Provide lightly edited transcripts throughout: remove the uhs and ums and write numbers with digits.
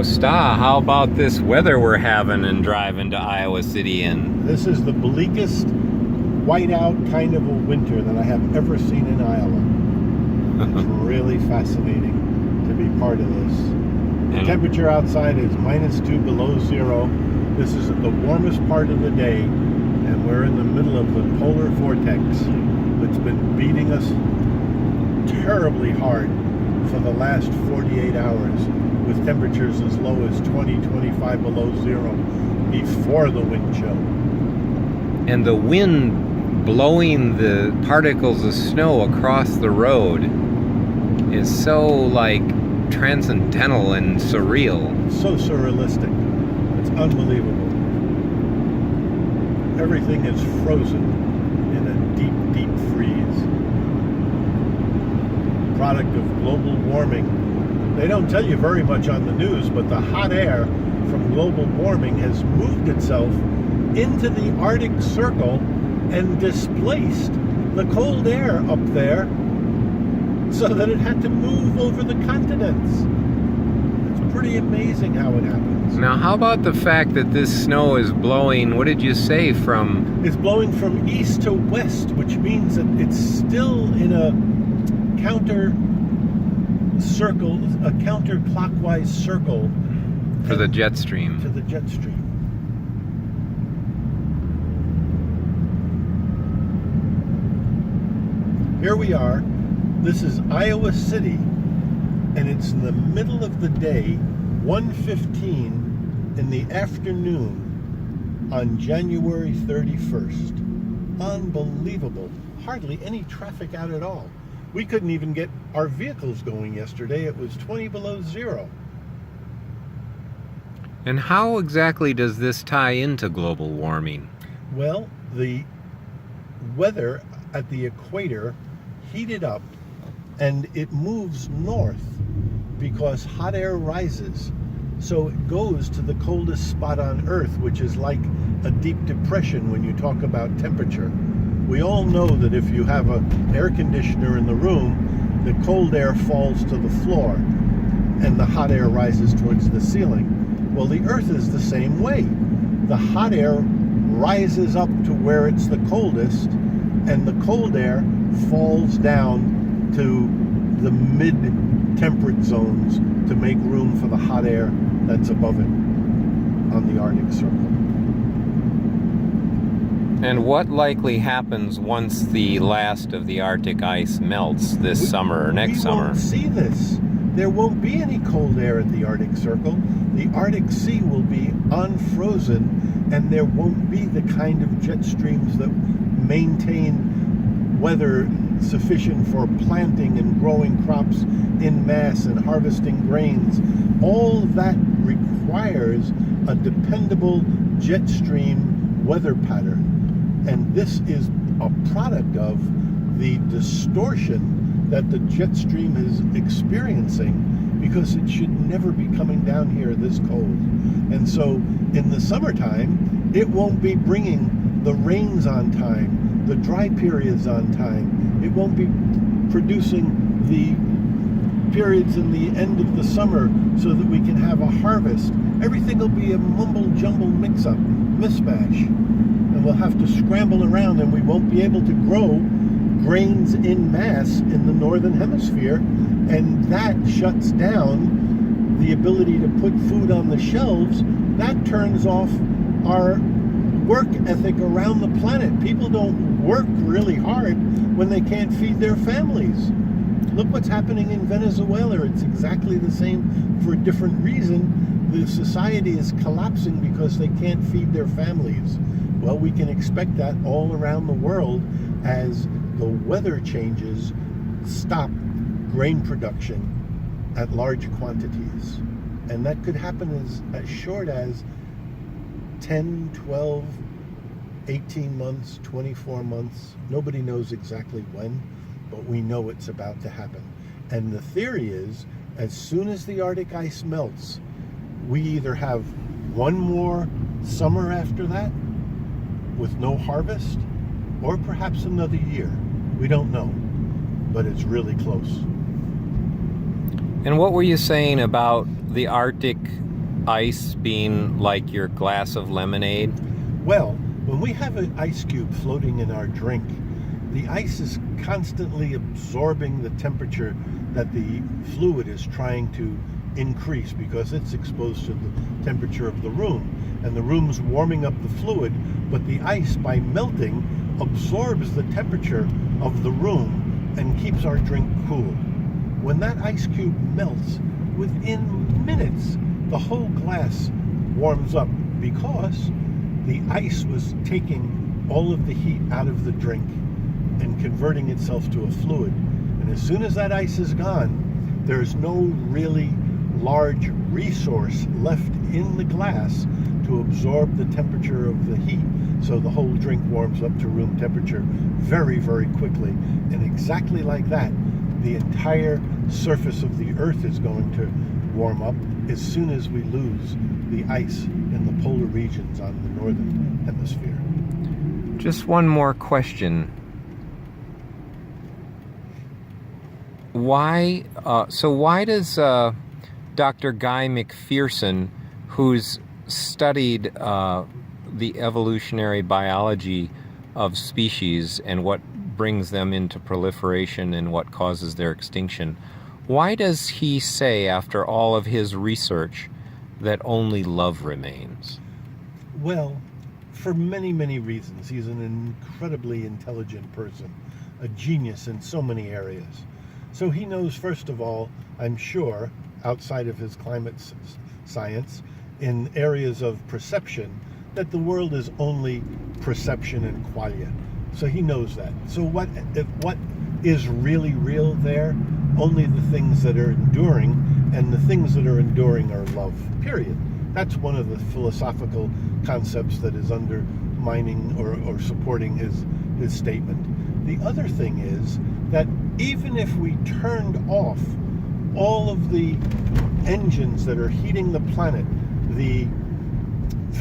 Sta, how about this weather we're having and driving to Iowa City in? This is the bleakest whiteout kind of a winter that I have ever seen in Iowa. It's really fascinating to be part of this. The temperature outside is -2 below zero. This is the warmest part of the day, and we're in the middle of the Polar Vortex that's been beating us terribly hard for the last 48 hours, with temperatures as low as 25 below zero before the wind chill. And the wind blowing the particles of snow across the road is so, like, transcendental and surreal. It's so surrealistic. It's unbelievable. Everything is frozen in a deep, deep freeze. Product of global warming. They don't tell you very much on the news, but the hot air from global warming has moved itself into the Arctic Circle and displaced the cold air up there so that it had to move over the continents. It's pretty amazing how it happens. Now, how about the fact that this snow is blowing, what did you say, from... It's blowing from east to west, which means that it's still in a counterclockwise circle for the jet stream. To the jet stream. Here we are. This is Iowa City, and it's in the middle of the day, 1:15 in the afternoon on January 31st. Unbelievable. Hardly any traffic out at all. We couldn't even get our vehicles going yesterday. It was 20 below zero. And how exactly does this tie into global warming? Well, the weather at the equator heated up, and it moves north because hot air rises. So it goes to the coldest spot on Earth, which is like a deep depression when you talk about temperature. We all know that if you have an air conditioner in the room, the cold air falls to the floor and the hot air rises towards the ceiling. Well, the Earth is the same way. The hot air rises up to where it's the coldest, and the cold air falls down to the mid-temperate zones to make room for the hot air that's above it on the Arctic Circle. And what likely happens once the last of the Arctic ice melts this summer or next summer? We won't see this. There won't be any cold air at the Arctic Circle. The Arctic Sea will be unfrozen, and there won't be the kind of jet streams that maintain weather sufficient for planting and growing crops in mass and harvesting grains. All of that requires a dependable jet stream weather pattern. And this is a product of the distortion that the jet stream is experiencing, because it should never be coming down here this cold. And so in the summertime, it won't be bringing the rains on time, the dry periods on time. It won't be producing the periods in the end of the summer so that we can have a harvest. Everything will be a mumble-jumble mix-up, mismatch. And we'll have to scramble around, and we won't be able to grow grains in mass in the northern hemisphere, and that shuts down the ability to put food on the shelves. That turns off our work ethic around the planet. People don't work really hard when they can't feed their families. Look what's happening in Venezuela. It's exactly the same for a different reason. The society is collapsing because they can't feed their families. Well, we can expect that all around the world as the weather changes stop grain production at large quantities. And that could happen as short as 10, 12, 18 months, 24 months. Nobody knows exactly when, but we know it's about to happen. And the theory is, as soon as the Arctic ice melts, we either have one more summer after that with no harvest, or perhaps another year. We don't know, but it's really close. And what were you saying about the Arctic ice being like your glass of lemonade? Well, when we have an ice cube floating in our drink, the ice is constantly absorbing the temperature that the fluid is trying to increase because it's exposed to the temperature of the room. And the room's warming up the fluid, but the ice, by melting, absorbs the temperature of the room and keeps our drink cool. When that ice cube melts, within minutes, the whole glass warms up because the ice was taking all of the heat out of the drink and converting itself to a fluid. And as soon as that ice is gone, there's no really large resource left in the glass to absorb the temperature of the heat. So the whole drink warms up to room temperature very, very quickly. And exactly like that, the entire surface of the Earth is going to warm up as soon as we lose the ice in the polar regions on the northern hemisphere. Just one more question. Why does Dr. Guy McPherson, who's studied the evolutionary biology of species and what brings them into proliferation and what causes their extinction, why does he say, after all of his research, that only love remains? Well, for many, many reasons. He's an incredibly intelligent person, a genius in so many areas. So he knows, first of all, I'm sure, outside of his climate science, in areas of perception, that the world is only perception and qualia. So he knows that. So what is really real there? Only the things that are enduring, and the things that are enduring are love, period. That's one of the philosophical concepts that is undermining or supporting his statement. The other thing is that even if we turned off all of the engines that are heating the planet, the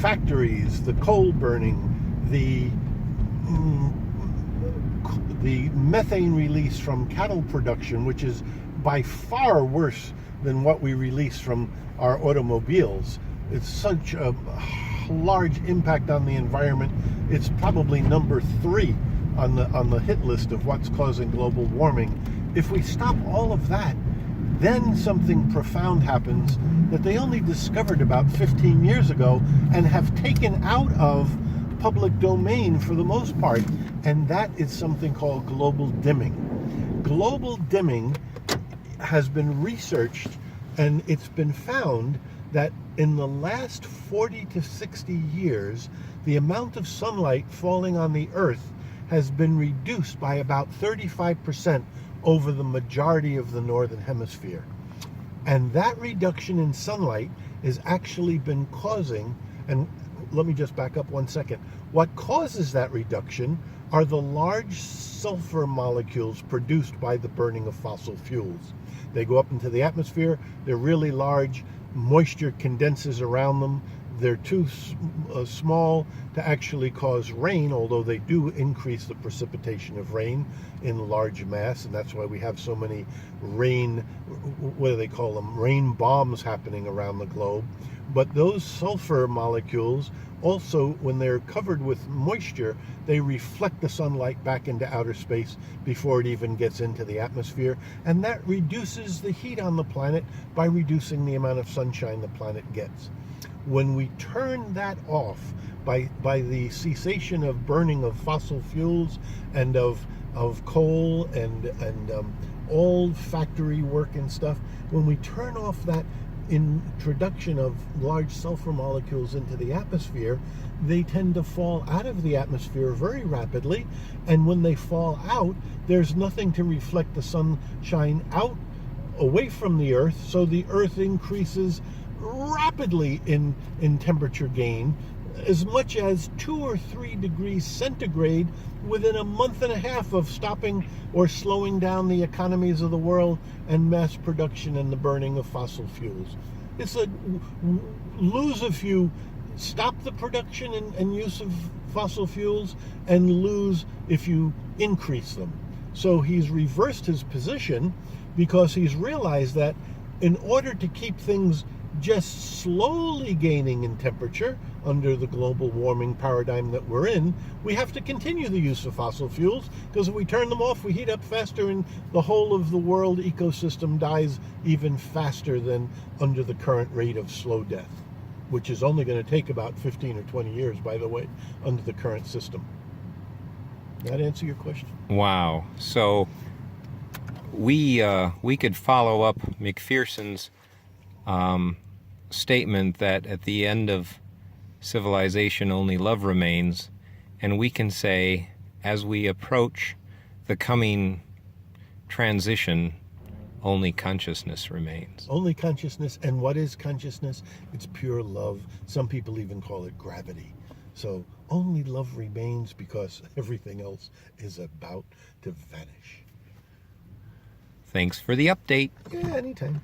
factories, the coal burning, the methane release from cattle production, which is by far worse than what we release from our automobiles. It's such a large impact on the environment. It's probably number 3 on the hit list of what's causing global warming. If we stop all of that, then something profound happens that they only discovered about 15 years ago and have taken out of public domain for the most part, and that is something called global dimming. Global dimming has been researched, and it's been found that in the last 40 to 60 years, the amount of sunlight falling on the Earth has been reduced by about 35% over the majority of the northern hemisphere. And that reduction in sunlight has actually been causing, and let me just back up one second. What causes that reduction are the large sulfur molecules produced by the burning of fossil fuels. They go up into the atmosphere, they're really large, moisture condenses around them, they're too small to actually cause rain, although they do increase the precipitation of rain in large mass, and that's why we have so many rain, what do they call them, rain bombs happening around the globe. But those sulfur molecules also, when they're covered with moisture, they reflect the sunlight back into outer space before it even gets into the atmosphere, and that reduces the heat on the planet by reducing the amount of sunshine the planet gets. When we turn that off by the cessation of burning of fossil fuels and of coal and all factory work and stuff, when we turn off that introduction of large sulfur molecules into the atmosphere, they tend to fall out of the atmosphere very rapidly, and when they fall out, there's nothing to reflect the sunshine out away from the Earth, so the Earth increases rapidly in temperature gain, as much as 2 or 3 degrees centigrade within a month and a half of stopping or slowing down the economies of the world and mass production and the burning of fossil fuels. It's a lose if you stop the production and use of fossil fuels, and lose if you increase them. So he's reversed his position because he's realized that in order to keep things just slowly gaining in temperature under the global warming paradigm that we're in, we have to continue the use of fossil fuels, because if we turn them off, we heat up faster and the whole of the world ecosystem dies even faster than under the current rate of slow death, which is only going to take about 15 or 20 years, by the way, under the current system. That answer your question? Wow. So we could follow up McPherson's statement that at the end of civilization only love remains, and we can say, as we approach the coming transition, only consciousness remains. Only consciousness. And what is consciousness? It's pure love. Some people even call it gravity. So only love remains, because everything else is about to vanish. Thanks for the update. Yeah, anytime.